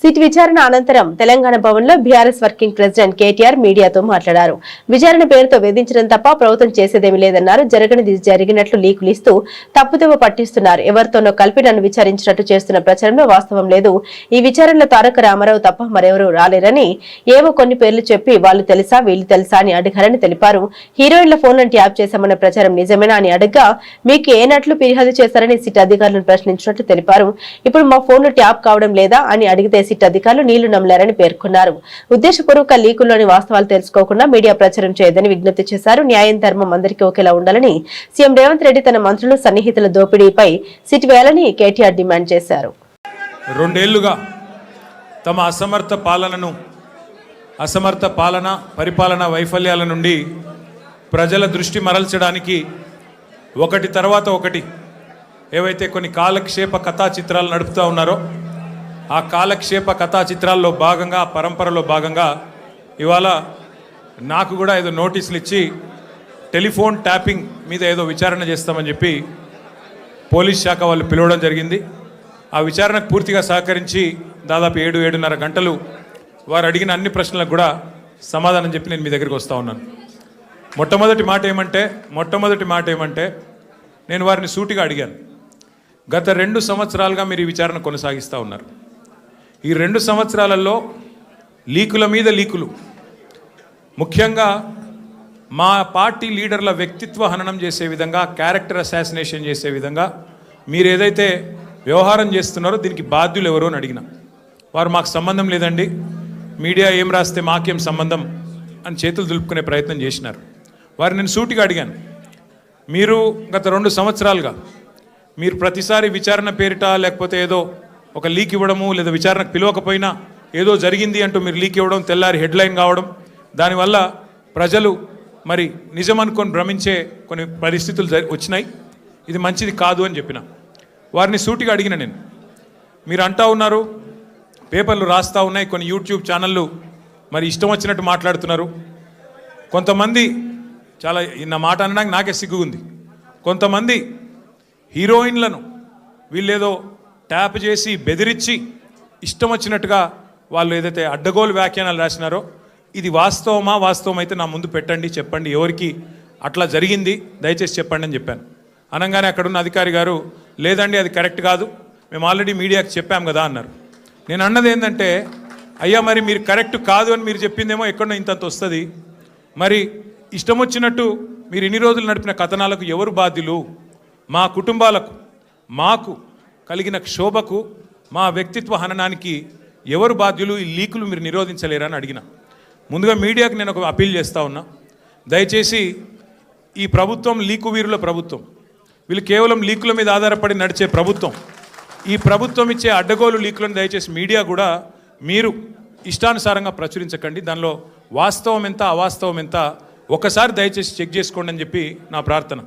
SIT విచారణ అనంతరం తెలంగాణ భవన్లో బీఆర్ఎస్ వర్కింగ్ ప్రెసిడెంట్ కేటీఆర్ మీడియాతో మాట్లాడారు. విచారణ పేరుతో వేధించడం తప్ప ప్రభుత్వం చేసేదేమీ లేదన్నారు. జరగనిది జరిగినట్లు లీకులు ఇస్తూ తప్పుదోవ పట్టిస్తున్నారు. ఎవరితోనో కలిపి నన్ను విచారించినట్టు చేస్తున్న ప్రచారంలో వాస్తవం లేదు. ఈ విచారణలో తారక రామారావు తప్ప మరెవరూ రాలేరని, ఏవో కొన్ని పేర్లు చెప్పి వాళ్ళు తెలుసా వీళ్ళు తెలుసా అని అడిగారని తెలిపారు. హీరోయిన్ల ఫోన్లను ట్యాప్ చేశామన్న ప్రచారం నిజమేనా అని అడగ్గా మీకు ఏనట్లు ఫిర్యాదు చేశారని సిట్ అధికారులను ప్రశ్నించినట్టు తెలిపారు. ఇప్పుడు మా ఫోన్లు ట్యాప్ కావడం లేదా అని అడిగితే సిట్ అధికారులు నీళ్లు నమ్మలేరని పేర్కొన్నారు. ఉద్దేశపూర్వక లీకుల్లోని వాస్తవాలు తెలుసుకోకుండా మీడియా ప్రచారం చేయదని విజ్ఞప్తి చేశారు. న్యాయం ధర్మం అందరికీ ఒకేలా ఉండాలని సీఎం రేవంత్ రెడ్డి తన మంత్రులు సన్నిహితుల దోపిడీపై సిట్ వేయాలని కేటీఆర్ డిమాండ్ చేశారు. 2 ఏళ్లుగా తమ అసమర్థ పరిపాలన వైఫల్యాల నుండి ప్రజల దృష్టి మరల్చడానికి ఒకటి తర్వాత ఒకటి ఏవైతే కొన్ని కాలక్షేప కథా చిత్రాలు నడుపుతూ ఉన్నారో ఆ కాలక్షేప కథా చిత్రాల్లో భాగంగా, పరంపరలో భాగంగా ఇవాళ నాకు కూడా ఏదో నోటీసులు ఇచ్చి టెలిఫోన్ ట్యాపింగ్ మీద ఏదో విచారణ చేస్తామని చెప్పి పోలీస్ శాఖ వాళ్ళు పిలవడం జరిగింది. ఆ విచారణకు పూర్తిగా సహకరించి దాదాపు 7-7:30 గంటలు వారు అడిగిన అన్ని ప్రశ్నలకు కూడా సమాధానం చెప్పి నేను మీ దగ్గరికి వస్తూ ఉన్నాను. మొట్టమొదటి మాట ఏమంటే నేను వారిని సూటిగా అడిగాను. గత 2 సంవత్సరాలుగా మీరు ఈ విచారణ కొనసాగిస్తూ ఉన్నారు. ఈ 2 సంవత్సరాలలో లీకుల మీద లీకులు, ముఖ్యంగా మా పార్టీ లీడర్ల వ్యక్తిత్వ హననం చేసే విధంగా, క్యారెక్టర్ అసాసినేషన్ చేసే విధంగా మీరు ఏదైతే వ్యవహారం చేస్తున్నారో దీనికి బాధ్యులు ఎవరో అని అడిగిన వారు మాకు సంబంధం లేదండి, మీడియా ఏం రాస్తే మాకేం సంబంధం అని చేతులు దులుపుకునే ప్రయత్నం చేసినారు. వారు నేను సూటిగా అడిగాను, మీరు గత 2 సంవత్సరాలుగా మీరు ప్రతిసారి విచారణ పేరిట లేకపోతే ఏదో ఒక లీక్ ఇవ్వడము, లేదా విచారణకు పిలవకపోయినా ఏదో జరిగింది అంటూ మీరు లీక్ ఇవ్వడం, తెల్లారి హెడ్లైన్ కావడం, దానివల్ల ప్రజలు మరి నిజం అనుకొని భ్రమించే కొన్ని పరిస్థితులు వచ్చినాయి. ఇది మంచిది కాదు అని చెప్పిన వారిని సూటిగా అడిగిన నేను. మీరు అంటూ ఉన్నారు, పేపర్లు రాస్తూ ఉన్నాయి, కొన్ని యూట్యూబ్ ఛానళ్ళు మరి ఇష్టం వచ్చినట్టు మాట్లాడుతున్నారు. కొంతమంది చాలా నా మాట అనడానికి నాకే సిగ్గుంది. కొంతమంది హీరోయిన్లను వీళ్ళేదో ట్యాప్ చేసి బెదిరించి ఇష్టం వచ్చినట్టుగా వాళ్ళు ఏదైతే అడ్డగోలు వ్యాఖ్యానాలు రాసినారో ఇది వాస్తవం అయితే నా ముందు పెట్టండి, చెప్పండి ఎవరికి అట్లా జరిగింది దయచేసి చెప్పండి అని చెప్పాను. అనగానే అక్కడున్న అధికారి గారు లేదండి అది కరెక్ట్ కాదు, మేము ఆల్రెడీ మీడియాకి చెప్పాం కదా అన్నారు. నేను అన్నది ఏంటంటే అయ్యా మరి మీరు కరెక్ట్ కాదు అని మీరు చెప్పిందేమో ఎక్కడో ఇంతంత వస్తుంది, మరి ఇష్టం వచ్చినట్టు మీరు ఇన్ని రోజులు నడిపిన కథనాలకు ఎవరు బాధ్యులు? మా కుటుంబాలకు, మాకు కలిగిన క్షోభకు, మా వ్యక్తిత్వ హననానికి ఎవరు బాధ్యులు? ఈ లీకులు మీరు నిరోధించలేరా అని అడిగిన. ముందుగా మీడియాకు నేను ఒక అప్పీల్ చేస్తూ ఉన్నా, దయచేసి ఈ ప్రభుత్వం లీకు వీరుల ప్రభుత్వం, వీళ్ళు కేవలం లీకుల మీద ఆధారపడి నడిచే ప్రభుత్వం. ఈ ప్రభుత్వం ఇచ్చే అడ్డగోలు లీకులను దయచేసి మీడియా కూడా మీరు ఇష్టానుసారంగా ప్రచురించకండి, దానిలో వాస్తవం ఎంత అవాస్తవం ఎంత ఒకసారి దయచేసి చెక్ చేసుకోండి అని చెప్పి నా ప్రార్థన.